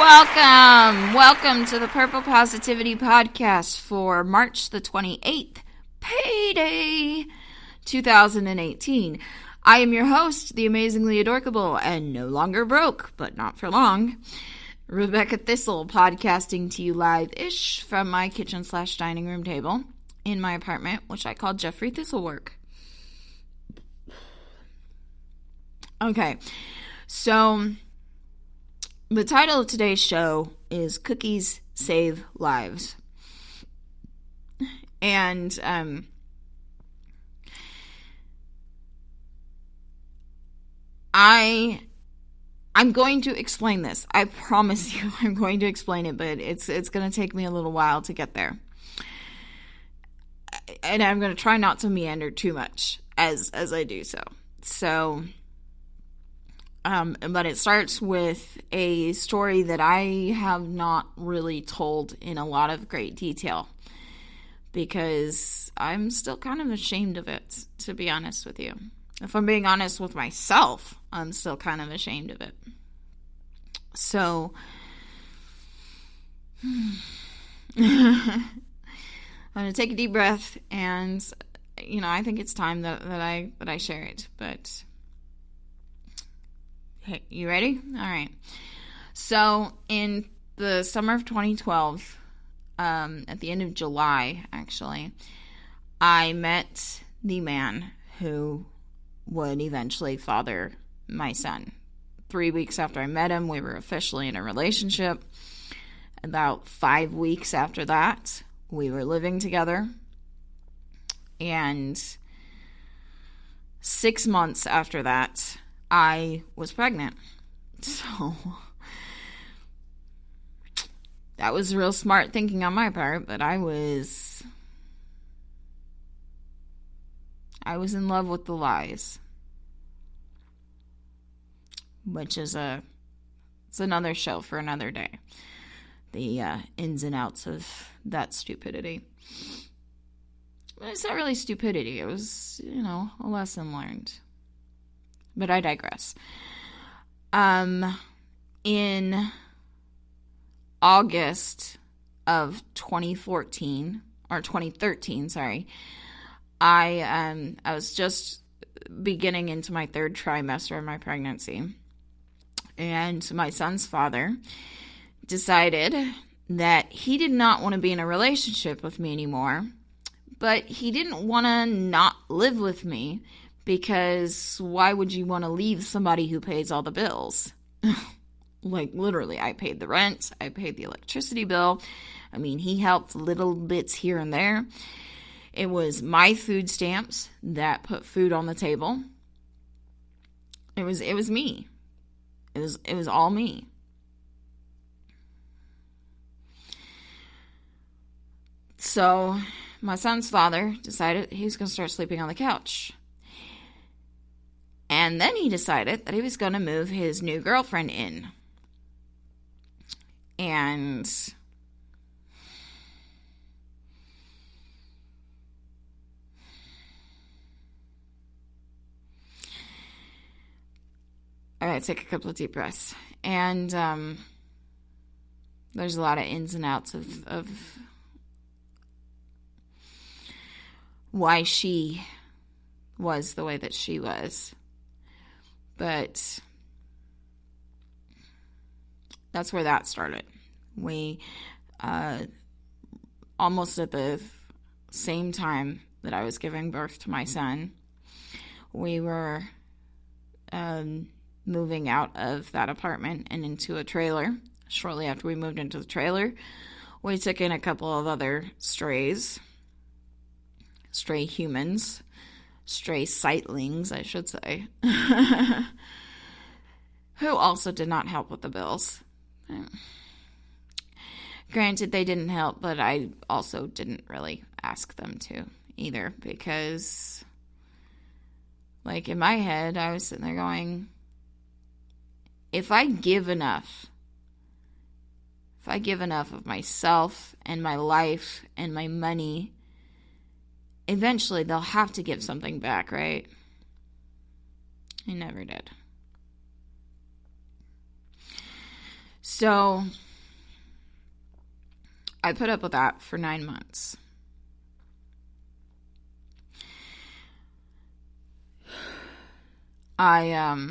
Welcome to the Purple Positivity Podcast for March the 28th, payday 2018. I am your host, the amazingly adorable and no longer broke, but not for long, Rebecca Thistle, podcasting to you live-ish from my kitchen/dining room table in my apartment, which I call Jeffrey Thistlework. Okay, so the title of today's show is Cookies Save Lives. And I'm going to explain this. I promise you I'm going to explain it, but it's going to take me a little while to get there. And I'm going to try not to meander too much as I do so. But it starts with a story that I have not really told in a lot of great detail because I'm still kind of ashamed of it, to be honest with you. If I'm being honest with myself, I'm still kind of ashamed of it. So, I'm going to take a deep breath and, I think it's time that I share it, but hey, you ready? All right. So, in the summer of 2012, at the end of July, actually, I met the man who would eventually father my son. 3 weeks after I met him, we were officially in a relationship. About 5 weeks after that, we were living together. And 6 months after that, I was pregnant. So that was real smart thinking on my part, but I was in love with the lies. Which is it's another show for another day. The ins and outs of that stupidity. It's not really stupidity. It was, a lesson learned. But I digress. In August of 2013, I was just beginning into my third trimester of my pregnancy. And my son's father decided that he did not want to be in a relationship with me anymore, but he didn't want to not live with me because why would you want to leave somebody who pays all the bills? Like, literally, I paid the rent, I paid the electricity bill. I mean, he helped little bits here and there. It was my food stamps that put food on the table. It was me. It was all me. So, my son's father decided he was going to start sleeping on the couch. And then he decided that he was going to move his new girlfriend in. And all right, take a couple of deep breaths. And there's a lot of ins and outs of why she was the way that she was. But that's where that started. We, almost at the same time that I was giving birth to my son, we were moving out of that apartment and into a trailer. Shortly after we moved into the trailer, we took in a couple of other stray humans, stray sightlings, I should say, who also did not help with the bills. Granted, they didn't help, but I also didn't really ask them to either, because, like, in my head, I was sitting there going, if I give enough of myself and my life and my money, eventually they'll have to give something back, right? I never did. So I put up with that for 9 months. I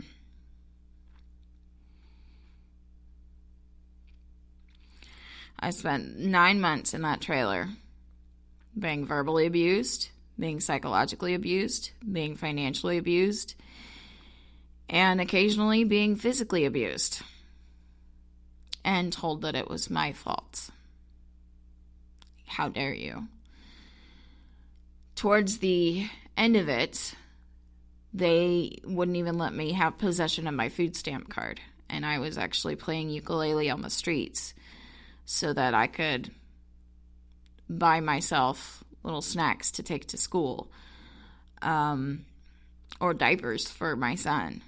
spent 9 months in that trailer being verbally abused, being psychologically abused, being financially abused, and occasionally being physically abused, and told that it was my fault. How dare you? Towards the end of it, they wouldn't even let me have possession of my food stamp card, and I was actually playing ukulele on the streets so that I could buy myself little snacks to take to school, or diapers for my son.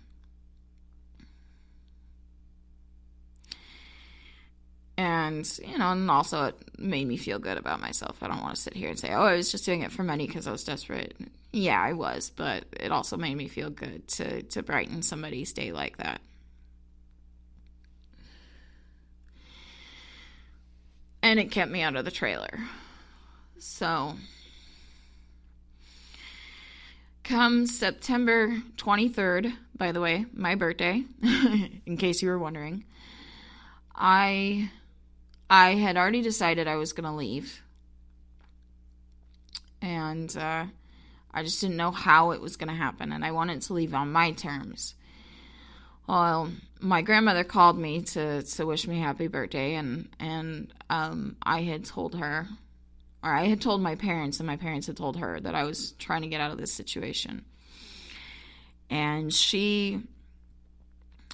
And, and also it made me feel good about myself. I don't want to sit here and say, oh, I was just doing it for money because I was desperate. Yeah, I was, but it also made me feel good to brighten somebody's day like that. And it kept me out of the trailer. So, come September 23rd, by the way, my birthday, in case you were wondering, I had already decided I was going to leave. And I just didn't know how it was going to happen, and I wanted to leave on my terms. Well, my grandmother called me to wish me happy birthday, and I had told her, or I had told my parents, and my parents had told her that I was trying to get out of this situation. And she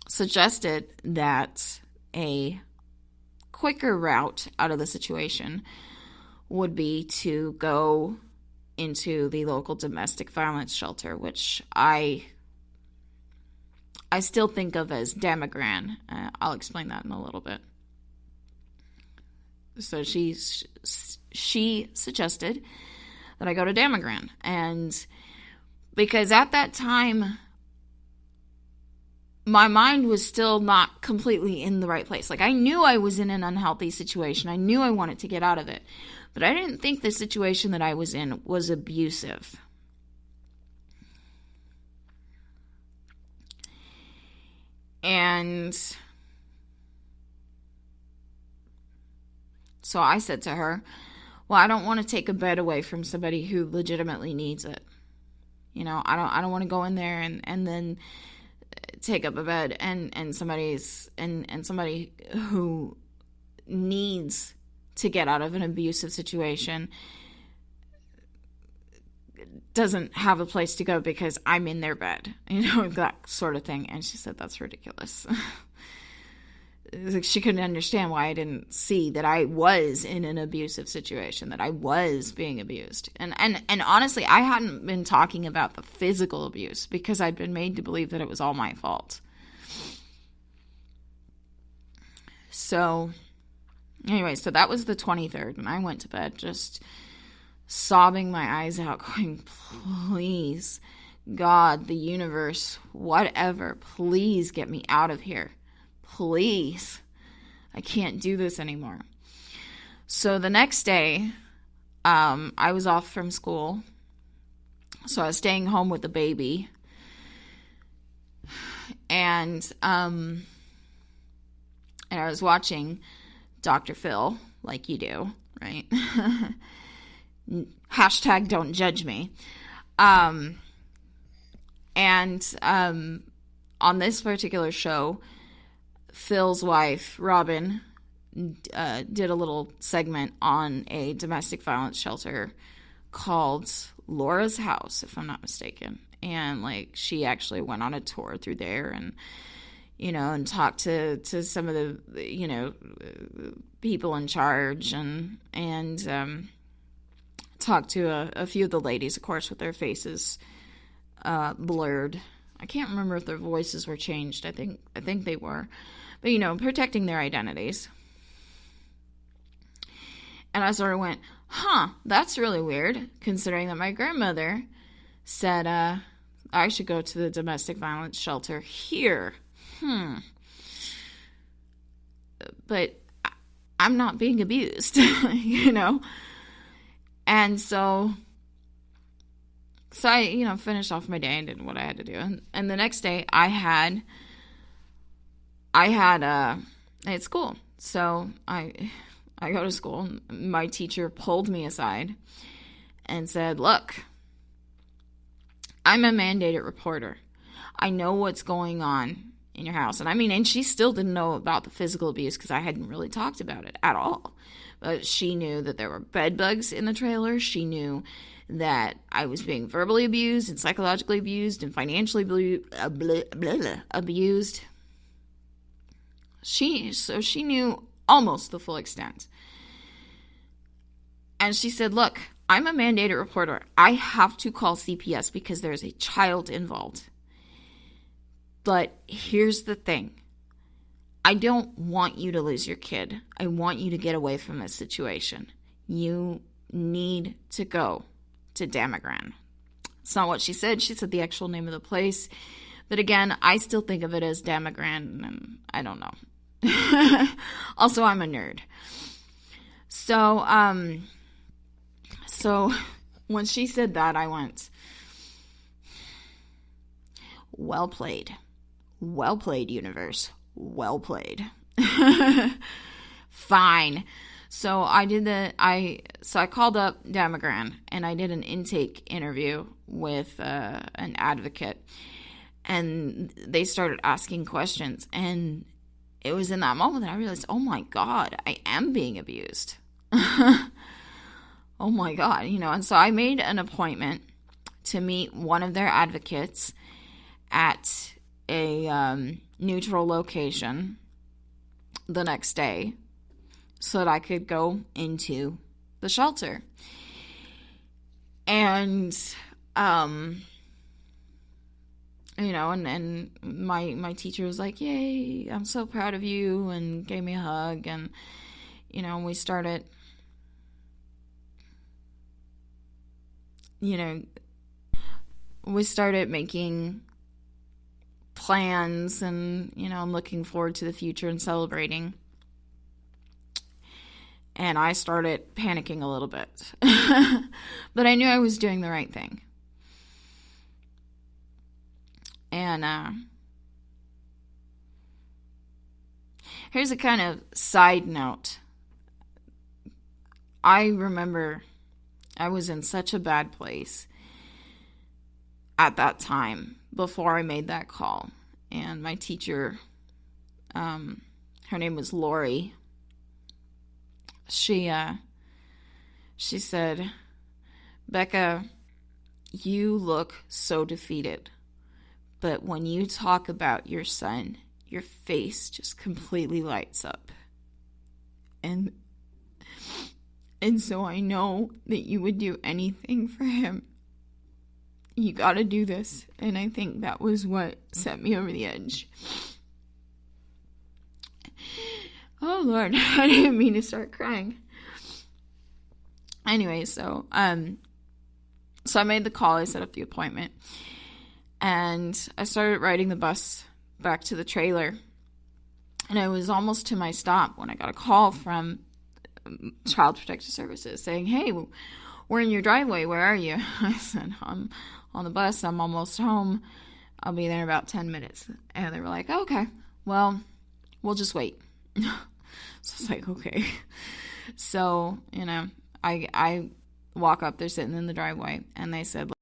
suggested that a quicker route out of the situation would be to go into the local domestic violence shelter, which I still think of as Damagran. I'll explain that in a little bit. So she suggested that I go to Damagran, and because at that time my mind was still not completely in the right place. Like, I knew I was in an unhealthy situation. I knew I wanted to get out of it, but I didn't think the situation that I was in was abusive. And so I said to her, well, I don't want to take a bed away from somebody who legitimately needs it. I don't want to go in there and then take up a bed and somebody who needs to get out of an abusive situation doesn't have a place to go because I'm in their bed, that sort of thing. And she said, that's ridiculous. She couldn't understand why I didn't see that I was in an abusive situation, that I was being abused. And honestly, I hadn't been talking about the physical abuse because I'd been made to believe that it was all my fault. So anyway, so that was the 23rd, and I went to bed just sobbing my eyes out, going, please, God, the universe, whatever, please get me out of here. Please. I can't do this anymore. So the next day, I was off from school. So I was staying home with the baby. And I was watching Dr. Phil, like you do, right? Hashtag don't judge me. And on this particular show, Phil's wife, Robin, did a little segment on a domestic violence shelter called Laura's House, if I'm not mistaken. And she actually went on a tour through there and talked to some of the people in charge and talked to a few of the ladies, of course, with their faces blurred. I can't remember if their voices were changed. I think they were. But, protecting their identities. And I sort of went, that's really weird, considering that my grandmother said I should go to the domestic violence shelter here. but I'm not being abused, you know? And so I, finished off my day and did what I had to do. And the next day I had school. So I go to school. My teacher pulled me aside and said, look, I'm a mandated reporter. I know what's going on in your house. And she still didn't know about the physical abuse because I hadn't really talked about it at all. But she knew that there were bed bugs in the trailer. She knew that I was being verbally abused and psychologically abused and financially abused. She knew almost the full extent. And she said, look, I'm a mandated reporter. I have to call CPS because there's a child involved. But here's the thing. I don't want you to lose your kid. I want you to get away from this situation. You need to go to Damagran. It's not what she said. She said the actual name of the place. But again, I still think of it as Damagran, and I don't know. Also, I'm a nerd. So when she said that, I went, well played. Well played, universe. Well played. Fine. So I called up Damagran and I did an intake interview with an advocate, and they started asking questions, and it was in that moment that I realized, oh my God, I am being abused. Oh my God, and so I made an appointment to meet one of their advocates at a neutral location the next day so that I could go into the shelter. And, and my teacher was like, yay, I'm so proud of you, and gave me a hug, and, we started, making plans, and I'm looking forward to the future and celebrating. And I started panicking a little bit. But I knew I was doing the right thing. And here's a kind of side note. I remember I was in such a bad place at that time before I made that call. And my teacher, her name was Lori. She said, Becca, you look so defeated, but when you talk about your son, your face just completely lights up. And so I know that you would do anything for him. You gotta do this. And I think that was what set me over the edge. Oh Lord, I didn't mean to start crying. Anyway, so I made the call, I set up the appointment, and I started riding the bus back to the trailer. And I was almost to my stop when I got a call from Child Protective Services saying, hey, we're in your driveway, where are you? I said, I'm on the bus, I'm almost home, I'll be there in about 10 minutes. And they were like, oh, okay, well, we'll just wait. So I was like, okay. So, I walk up, they're sitting in the driveway, and they said,